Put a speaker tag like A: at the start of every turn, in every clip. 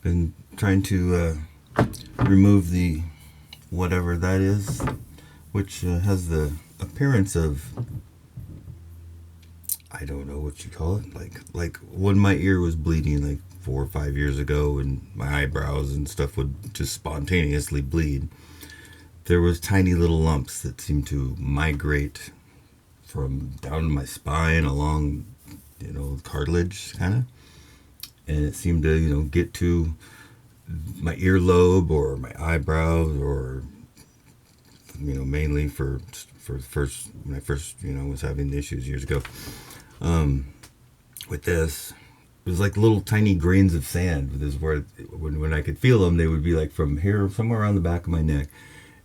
A: Been trying to remove the whatever that is, which has the appearance of, I don't know what you call it, like when my ear was bleeding like 4 or 5 years ago, and my eyebrows and stuff would just spontaneously bleed. There was tiny little lumps that seemed to migrate from down my spine along, cartilage kind of, and it seemed to get to my earlobe or my eyebrows, or mainly for first when I first was having issues years ago with this. It was like little tiny grains of sand. This is where when I could feel them, they would be like from here somewhere around the back of my neck,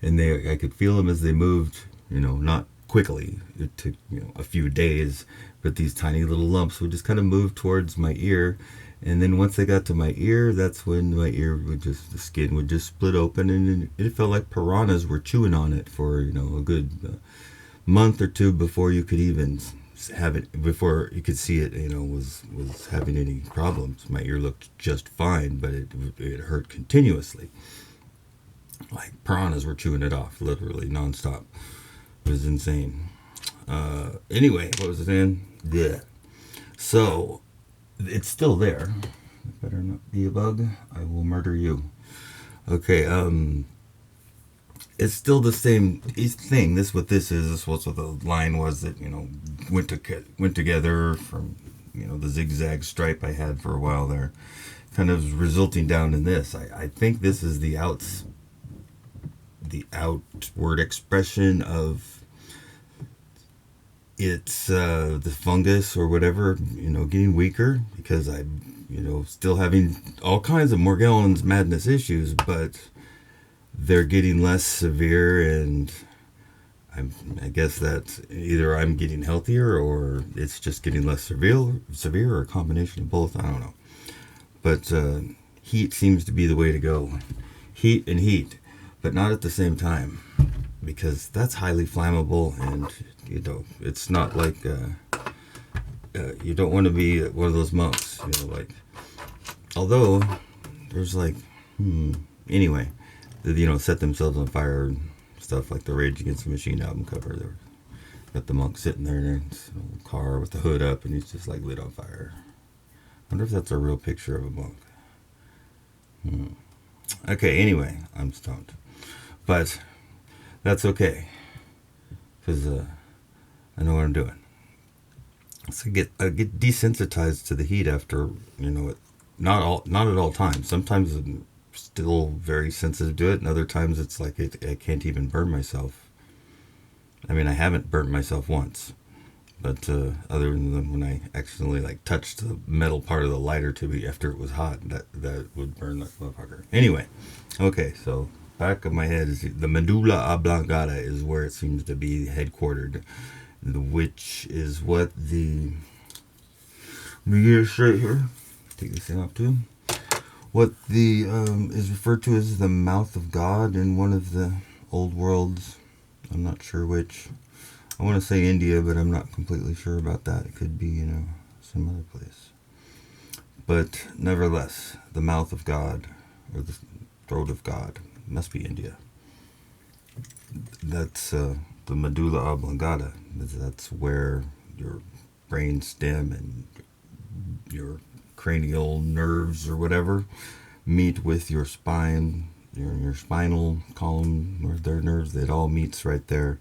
A: and I could feel them as they moved. Not quickly. It took a few days, but these tiny little lumps would just kind of move towards my ear, and then once they got to my ear, that's when my ear would the skin would just split open, and it felt like piranhas were chewing on it for a good month or two before you could even have it, before you could see it was having any problems. My ear looked just fine, but it hurt continuously, like piranhas were chewing it off, literally nonstop. It was insane. Anyway, what was it saying? Yeah. So it's still there. It better not be a bug. I will murder you. Okay. It's still the same thing. This what this is. This was what the line was that went together from the zigzag stripe I had for a while there, kind of resulting down in this. I think this is the outward expression of it's the fungus or whatever, getting weaker, because I'm still having all kinds of Morgellons madness issues, but they're getting less severe, and I guess that either I'm getting healthier or it's just getting less severe, or a combination of both. I don't know. But heat seems to be the way to go. Heat and heat, but not at the same time, because that's highly flammable, and it's not like you don't want to be one of those monks, although there's anyway, set themselves on fire and stuff, like the Rage Against the Machine album cover. They got the monk sitting there in a car with the hood up, and he's just like lit on fire. I wonder if that's a real picture of a monk. Okay, anyway, I'm stoned, but that's okay, because I know what I'm doing. So I get desensitized to the heat after not at all times. Sometimes I'm still very sensitive to it, and other times it's like I can't even burn myself. I mean, I haven't burnt myself once, but other than when I accidentally touched the metal part of the lighter to me after it was hot, that would burn that motherfucker. Anyway, okay, so back of my head is the medulla oblongata is where it seems to be headquartered, which is what the, let me get it straight here, take this thing off too, what the is referred to as the mouth of God in one of the old worlds. I'm not sure which. I want to say India, but I'm not completely sure about that. It could be some other place, but nevertheless, the mouth of God, or the throat of God, must be India. That's the medulla oblongata. That's where your brain stem and your cranial nerves or whatever meet with your spine, your spinal column, where their nerves, it all meets right there,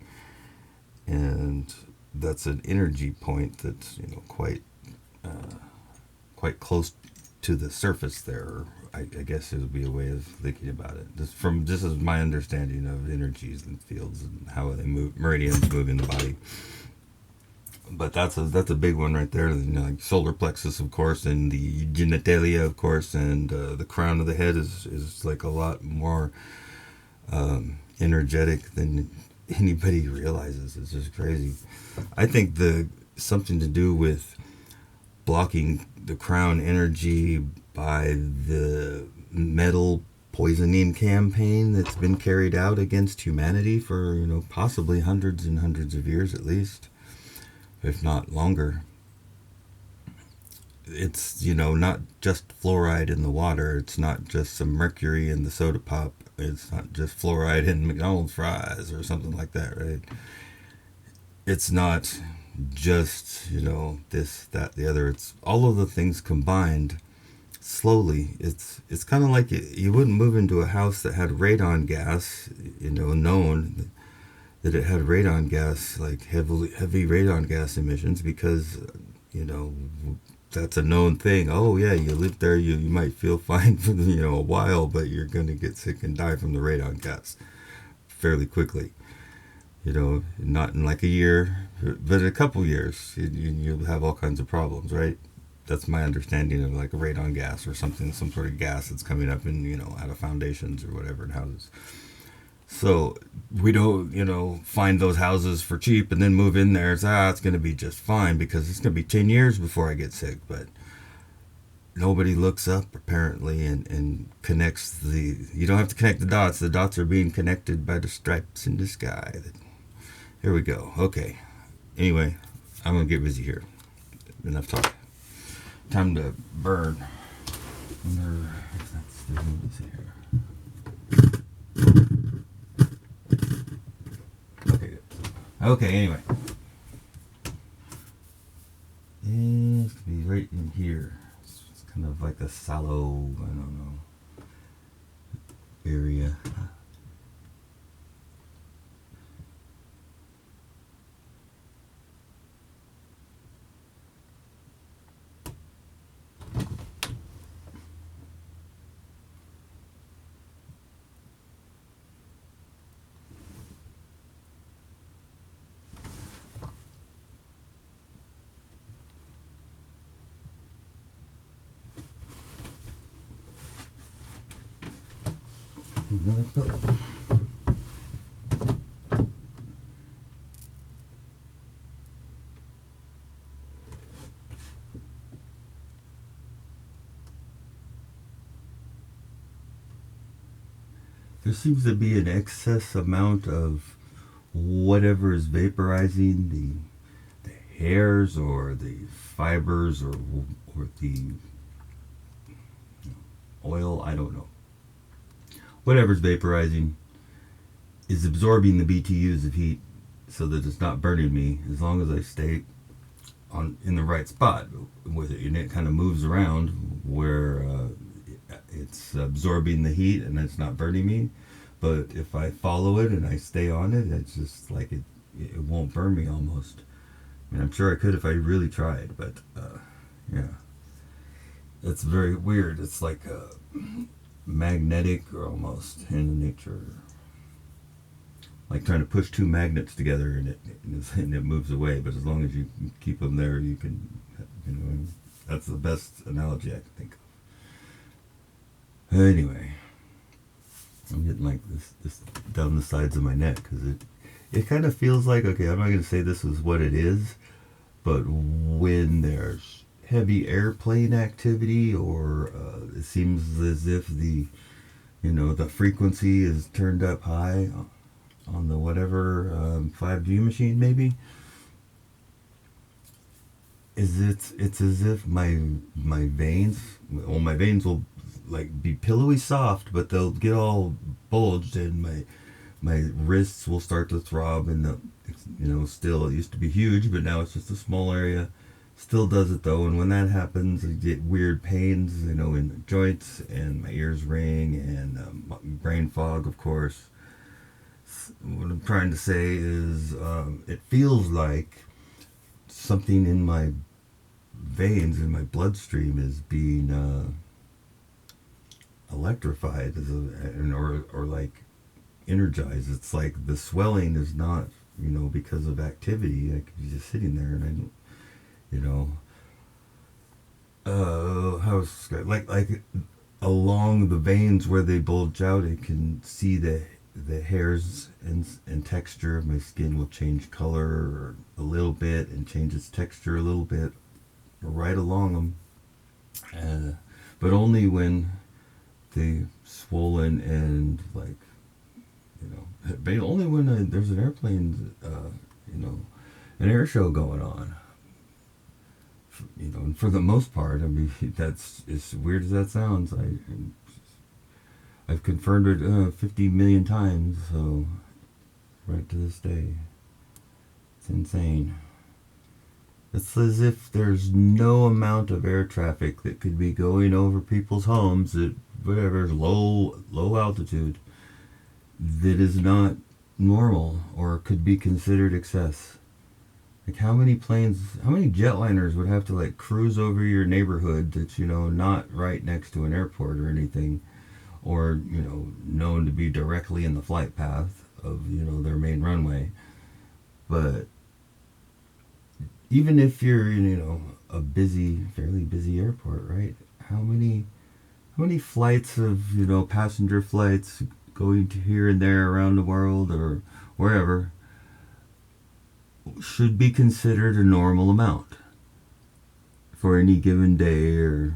A: and that's an energy point that's quite close to the surface there. I guess it would be a way of thinking about it. This is my understanding of energies and fields and how they move, meridians move in the body. But that's a big one right there. Like solar plexus, of course, and the genitalia, of course, and the crown of the head is like a lot more energetic than anybody realizes. It's just crazy. I think something to do with blocking the crown energy by the metal poisoning campaign that's been carried out against humanity for possibly hundreds and hundreds of years at least, if not longer. it's, you know, not just fluoride in the water. It's not just some mercury in the soda pop. It's not just fluoride in McDonald's fries or something like that, right? It's not just, you know, this, that, the other. It's all of the things combined slowly. It's kind of like you wouldn't move into a house that had radon gas, you know, known that it had radon gas, like heavy radon gas emissions, because, you know, that's a known thing. Oh yeah, you live there, you might feel fine for, you know, a while, but you're going to get sick and die from the radon gas fairly quickly. You know, not in like a year, but in a couple years, you'll have all kinds of problems, right? That's my understanding of like a radon gas or something, some sort of gas that's coming up in, you know, out of foundations or whatever in houses. So we don't, you know, find those houses for cheap and then move in there. It's going to be just fine because it's going to be 10 years before I get sick. But nobody looks up apparently and connects you don't have to connect the dots. The dots are being connected by the stripes in the sky. Here we go. Okay. Anyway, I'm going to get busy here. Enough talk. Time to burn. Wonder if that's here. Okay, good. Okay, anyway. It's going to be right in here. It's kind of like a sallow, I don't know, area. Another pillow. There seems to be an excess amount of whatever is vaporizing the hairs or the fibers or the oil, I don't know. Whatever's vaporizing is absorbing the BTUs of heat so that it's not burning me as long as I stay in the right spot with it, and it kind of moves around where it's absorbing the heat and it's not burning me. But if I follow it and I stay on it, it's just like it won't burn me almost. I mean, I'm sure I could if I really tried, but yeah, it's very weird. It's like magnetic or almost in nature, like trying to push two magnets together and it moves away. But as long as you keep them there, you can, you know, that's the best analogy I can think of. Anyway, I'm getting like this down the sides of my neck because it kind of feels like, okay, I'm not going to say this is what it is, but when there's heavy airplane activity or it seems as if the, you know, the frequency is turned up high on the whatever 5G machine maybe, it's as if my veins, well, my veins will like be pillowy soft, but they'll get all bulged, and my wrists will start to throb, and you know, still it used to be huge, but now it's just a small area. Still does it though, and when that happens, I get weird pains, you know, in the joints, and my ears ring, and brain fog, of course. What I'm trying to say is, it feels like something in my veins, in my bloodstream, is being electrified, or like energized. It's like the swelling is not, you know, because of activity. I could be just sitting there, and I don't, you know, how's like along the veins where they bulge out, I can see the hairs and texture of my skin will change color a little bit and change its texture a little bit right along them, but only when they swollen and, like, you know, but only when there's an airplane, you know, an air show going on. And for the most part, I mean, that's as weird as that sounds. I've confirmed it 50 million times, so right to this day, it's insane. It's as if there's no amount of air traffic that could be going over people's homes at whatever low altitude that is not normal or could be considered excess. Like how many jetliners would have to like cruise over your neighborhood that's not right next to an airport or anything, or known to be directly in the flight path of their main runway. But even if you're in a fairly busy airport, right? How many flights of passenger flights going to here and there around the world or wherever should be considered a normal amount for any given day or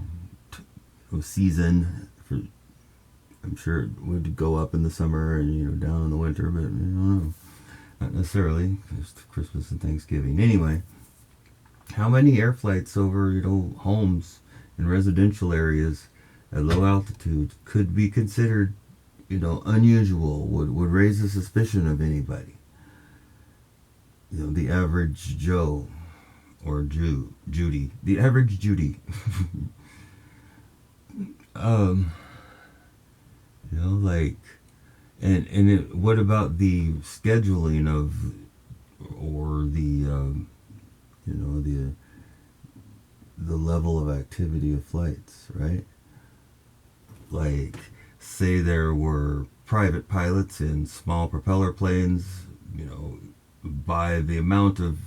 A: season. I'm sure it would go up in the summer and down in the winter, but I don't know, not necessarily. Just Christmas and Thanksgiving. Anyway, how many air flights over homes in residential areas at low altitude could be considered unusual? Would raise a suspicion of anybody. The average Joe or Judy, the average Judy. Like, what about the scheduling of, or the level of activity of flights, right? Like, say there were private pilots in small propeller planes, by the amount of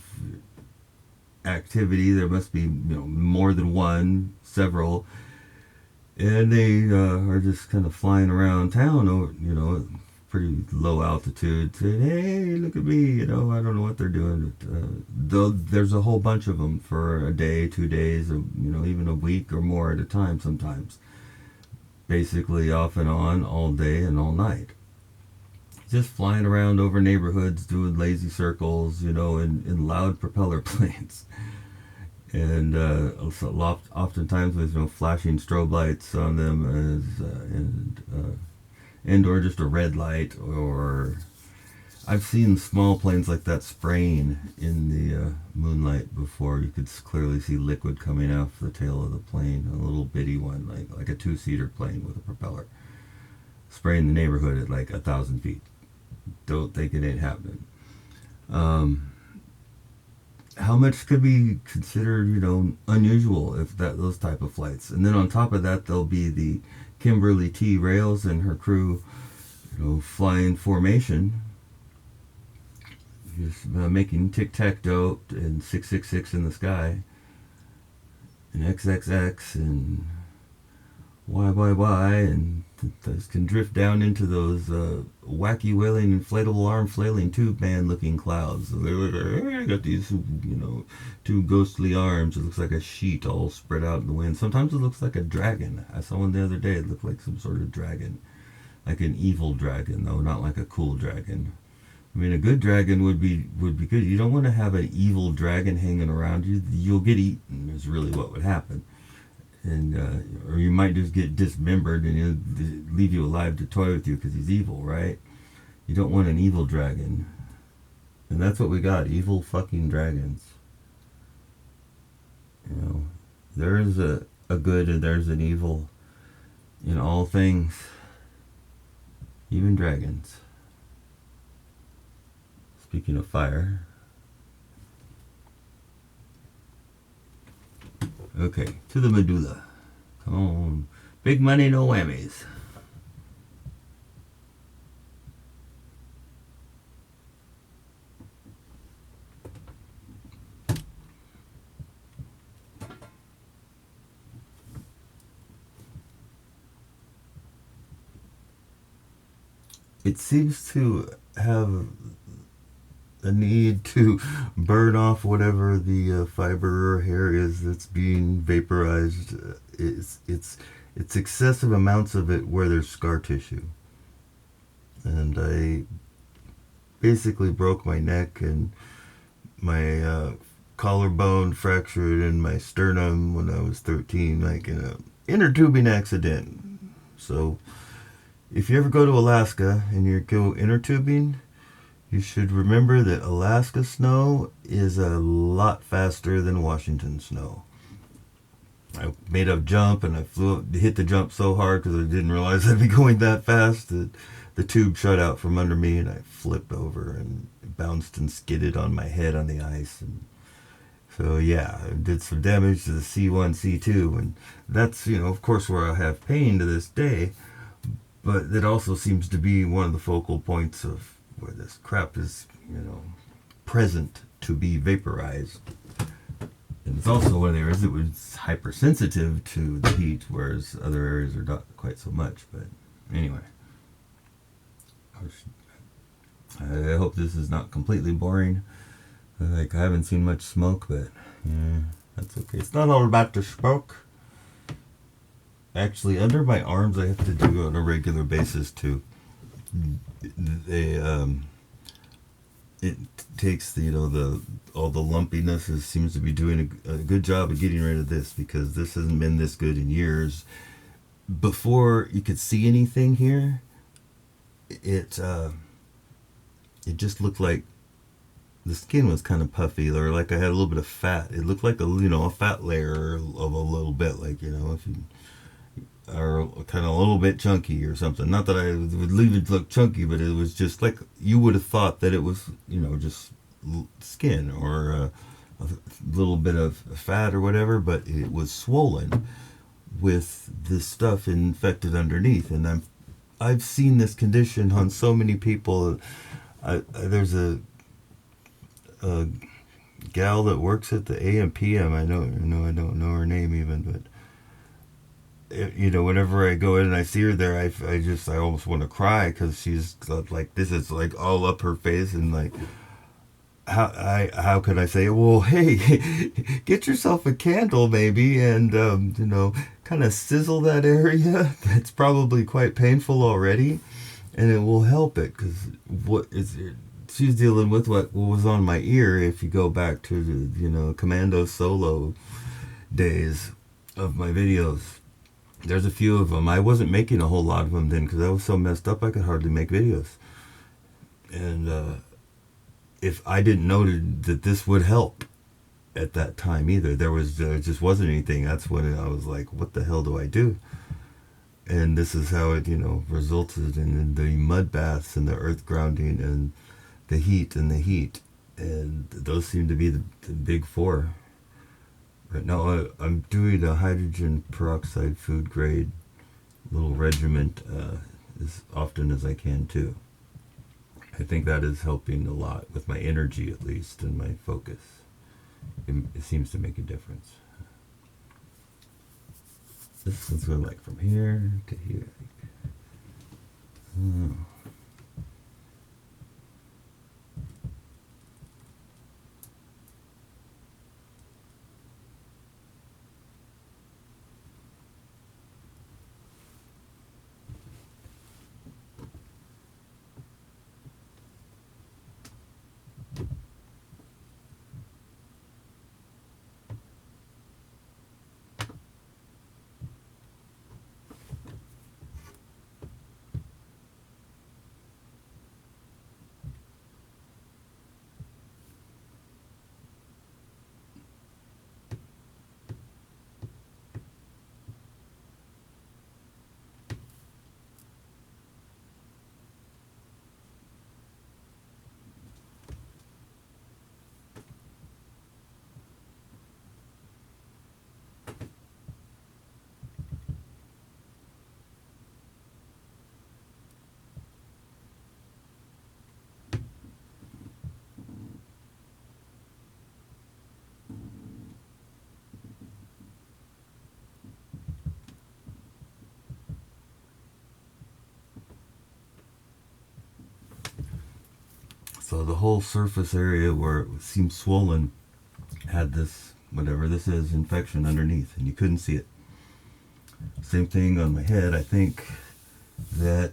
A: activity, there must be more than one, several, and they are just kind of flying around town over pretty low altitude, saying, "Hey, look at me!" I don't know what they're doing. But, though there's a whole bunch of them for a day, 2 days, or even a week or more at a time. Sometimes, basically off and on all day and all night. Just flying around over neighborhoods, doing lazy circles, in loud propeller planes. And oftentimes with flashing strobe lights on them, and or just a red light. Or I've seen small planes like that spraying in the moonlight before. You could clearly see liquid coming off the tail of the plane, a little bitty one, like a 2-seater plane with a propeller, spraying the neighborhood at like 1,000 feet. Don't think it ain't happening. How much could be considered, unusual if those type of flights? And then on top of that, there'll be the Kimberly T. Rails and her crew, flying formation, just making tic-tac-toe and 666 in the sky, and XXX and YYY, and those can drift down into those wacky wailing inflatable arm flailing tube man looking clouds. So they got these two ghostly arms. It looks like a sheet all spread out in the wind. Sometimes it looks like a dragon. I saw one the other day. It looked like some sort of dragon, like an evil dragon, though not like a cool dragon. I mean, a good dragon would be good. You don't want to have an evil dragon hanging around you. You'll get eaten is really what would happen. And or you might just get dismembered and he'll leave you alive to toy with you because he's evil, right? You don't want an evil dragon. And that's what we got, evil fucking dragons. There's a good and there's an evil in all things, even dragons. Speaking of fire. Okay, to the medulla. Come on. Big money, no whammies. It seems to have a need to burn off whatever the fiber or hair is that's being vaporized. It's excessive amounts of it where there's scar tissue. And I basically broke my neck and my collarbone fractured in my sternum when I was 13, like in a inner tubing accident. So if you ever go to Alaska and you go inner tubing, you should remember that Alaska snow is a lot faster than Washington snow. I made a jump and I hit the jump so hard because I didn't realize I'd be going that fast that the tube shut out from under me and I flipped over and bounced and skidded on my head on the ice. And so yeah, I did some damage to the C1, C2, and that's, of course, where I have pain to this day. But it also seems to be one of the focal points of where this crap is, present to be vaporized. And it's also one of the areas that was hypersensitive to the heat, whereas other areas are not quite so much. But anyway, I hope this is not completely boring. Like, I haven't seen much smoke, but yeah, that's okay. It's not all about the smoke. Actually, under my arms, I have to do on a regular basis too. It takes all the lumpiness. It seems to be doing a good job of getting rid of this, because this hasn't been this good in years. Before you could see anything here, it just looked like the skin was kind of puffy, or like I had a little bit of fat. It looked like a fat layer of a little bit, like, if you are kind of a little bit chunky or something. Not that I would leave it look chunky, but it was just like you would have thought that it was, just skin or a little bit of fat or whatever, but it was swollen with this stuff infected underneath. And I've seen this condition on so many people. There's a gal that works at the AM/PM. I don't know her name even, but whenever I go in and I see her there, I almost want to cry, because she's like, this is like all up her face, and like, how can I say, well, hey, get yourself a candle maybe, and kind of sizzle that area that's probably quite painful already, and it will help it. Because she's dealing with what was on my ear. If you go back to the Commando solo days of my videos, there's a few of them. I wasn't making a whole lot of them then, because I was so messed up I could hardly make videos. And if I didn't know that this would help at that time either, there just wasn't anything. That's when I was like, what the hell do I do? And this is how it resulted in the mud baths and the earth grounding and the heat. And those seem to be the big four. Right now, I'm doing a hydrogen peroxide food grade little regiment as often as I can too. I think that is helping a lot with my energy, at least, and my focus. It seems to make a difference. This one's going like from here to here. Oh. So the whole surface area where it seemed swollen had this, whatever this is, infection underneath, and you couldn't see it. Same thing on my head. I think that,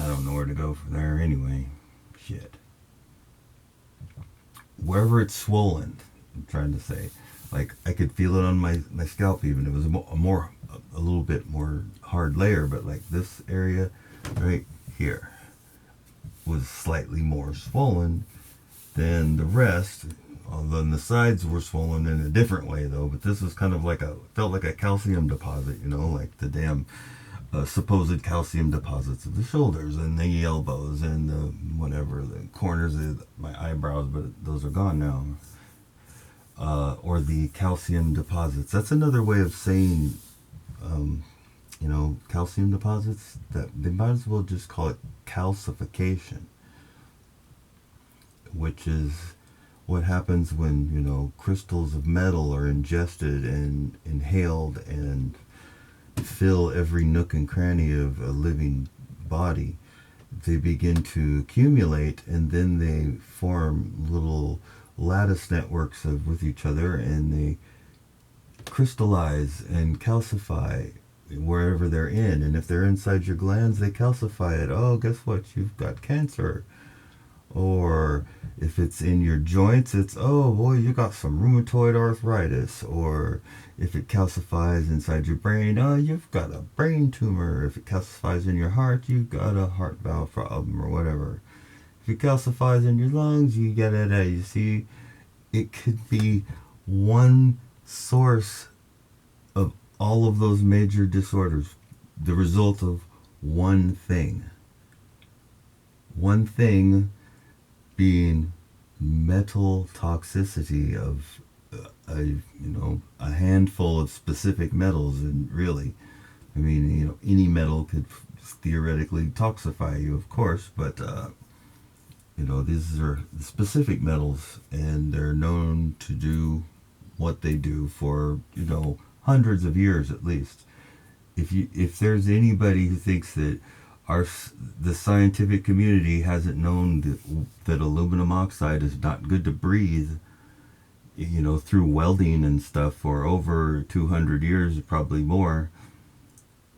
A: I don't know where to go from there anyway. Shit. Wherever it's swollen, I'm trying to say. Like, I could feel it on my scalp even. It was a little bit more hard layer, but like this area right here was slightly more swollen than the rest. Although the sides were swollen in a different way though, but this was kind of like felt like a calcium deposit, like the damn supposed calcium deposits of the shoulders and the elbows and the whatever, the corners of my eyebrows, but those are gone now. Or the calcium deposits. That's another way of saying, calcium deposits. That they might as well just call it calcification, which is what happens when crystals of metal are ingested and inhaled and fill every nook and cranny of a living body. They begin to accumulate, and then they form little lattice networks with each other, and they crystallize and calcify wherever they're in. And if they're inside your glands, they calcify it. Oh, guess what? You've got cancer. Or if it's in your joints, it's, oh boy, you got some rheumatoid arthritis. Or if it calcifies inside your brain, oh, you've got a brain tumor. If it calcifies in your heart, you've got a heart valve problem or whatever. If it calcifies in your lungs, you get it. You see, it could be one source of all of those major disorders, the result of one thing. One thing being metal toxicity of a handful of specific metals. And really, I mean, any metal could theoretically toxify you, of course, but these are specific metals, and they're known to do what they do for hundreds of years at least. If there's anybody who thinks that the scientific community hasn't known that aluminum oxide is not good to breathe, through welding and stuff for over 200 years, probably more,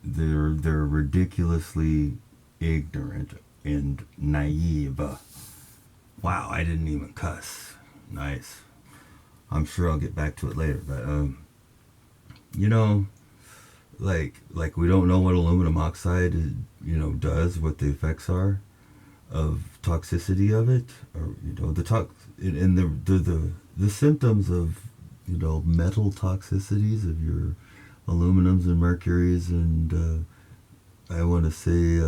A: they're ridiculously ignorant and naive. Wow, I didn't even cuss. Nice. I'm sure I'll get back to it later, but like we don't know what aluminum oxide does, what the effects are of toxicity of it, or the symptoms of metal toxicities of your aluminums and mercuries, and I want to say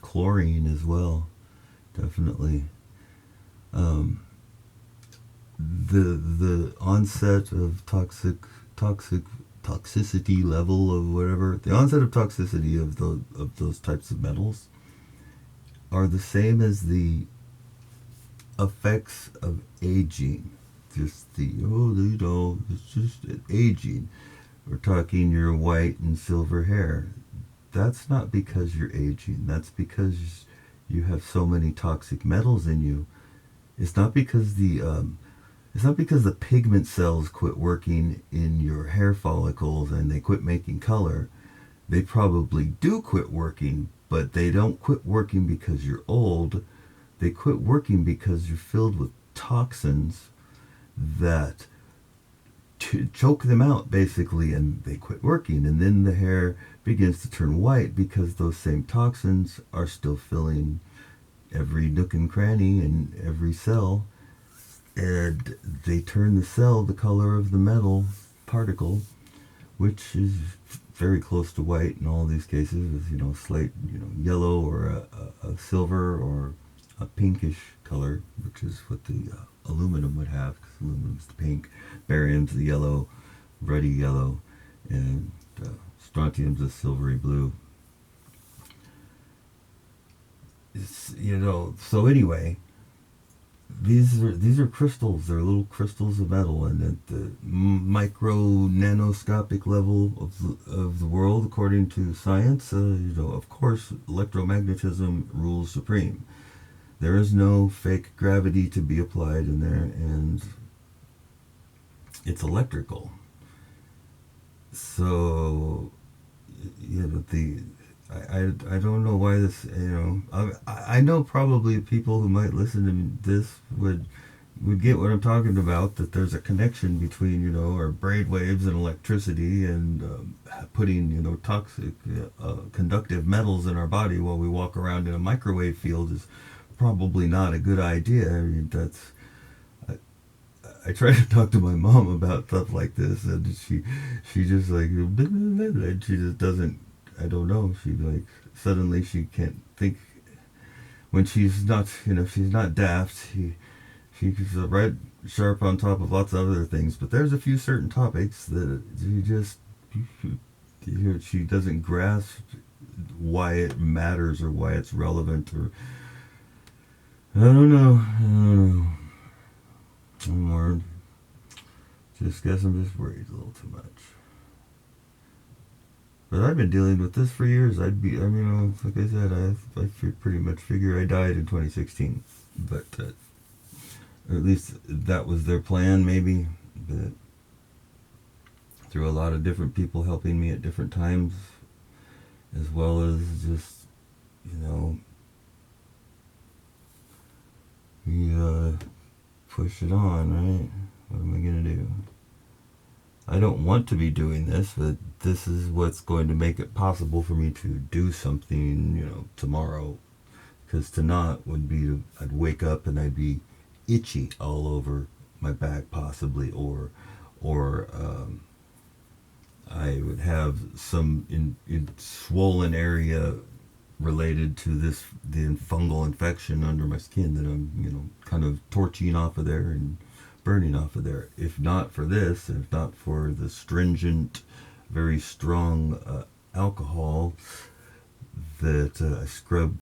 A: chlorine as well, definitely. The onset of toxicity level of whatever, the onset of toxicity of those types of metals are the same as the effects of aging. Just it's just aging. We're talking your white and silver hair. That's not because you're aging. That's because you have so many toxic metals in you. It's not because the pigment cells quit working in your hair follicles and they quit making color. They probably do quit working, but they don't quit working because you're old. They quit working because you're filled with toxins that choke them out, basically, and they quit working. And then the hair begins to turn white because those same toxins are still filling every nook and cranny and every cell, and they turn the cell the color of the metal particle, which is very close to white in all these cases, with slate, yellow or a silver or a pinkish color, which is what the aluminum would have, because aluminum's the pink, barium's the yellow, ruddy yellow, and strontium's a silvery blue. So anyway, these are crystals. They're little crystals of metal, and at the micro nanoscopic level of the world, according to science, of course, electromagnetism rules supreme. There is no fake gravity to be applied in there, and it's electrical. So I don't know why this, I know probably people who might listen to this would get what I'm talking about, that there's a connection between, our brain waves and electricity and putting, toxic conductive metals in our body while we walk around in a microwave field is probably not a good idea. I mean, I, I try to talk to my mom about stuff like this, and she just like, and she just doesn't. I don't know. She like suddenly she can't think when she's not. She's not daft. She's right sharp on top of lots of other things, but there's a few certain topics that she doesn't grasp why it matters or why it's relevant, or I don't know. I don't know. I'm more just guess I'm just worried a little too much. But I've been dealing with this for years. Like I said, I pretty much figure I died in 2016. But, or at least that was their plan, maybe. But through a lot of different people helping me at different times, as well as just, we push it on, right? What am I going to do? I don't want to be doing this, but this is what's going to make it possible for me to do something, tomorrow. Because to not would be, I'd wake up and I'd be itchy all over my back, possibly, or I would have some in swollen area related to the fungal infection under my skin that I'm, kind of torching off of there and burning off of there. If not for this, if not for the stringent, very strong alcohol that I scrub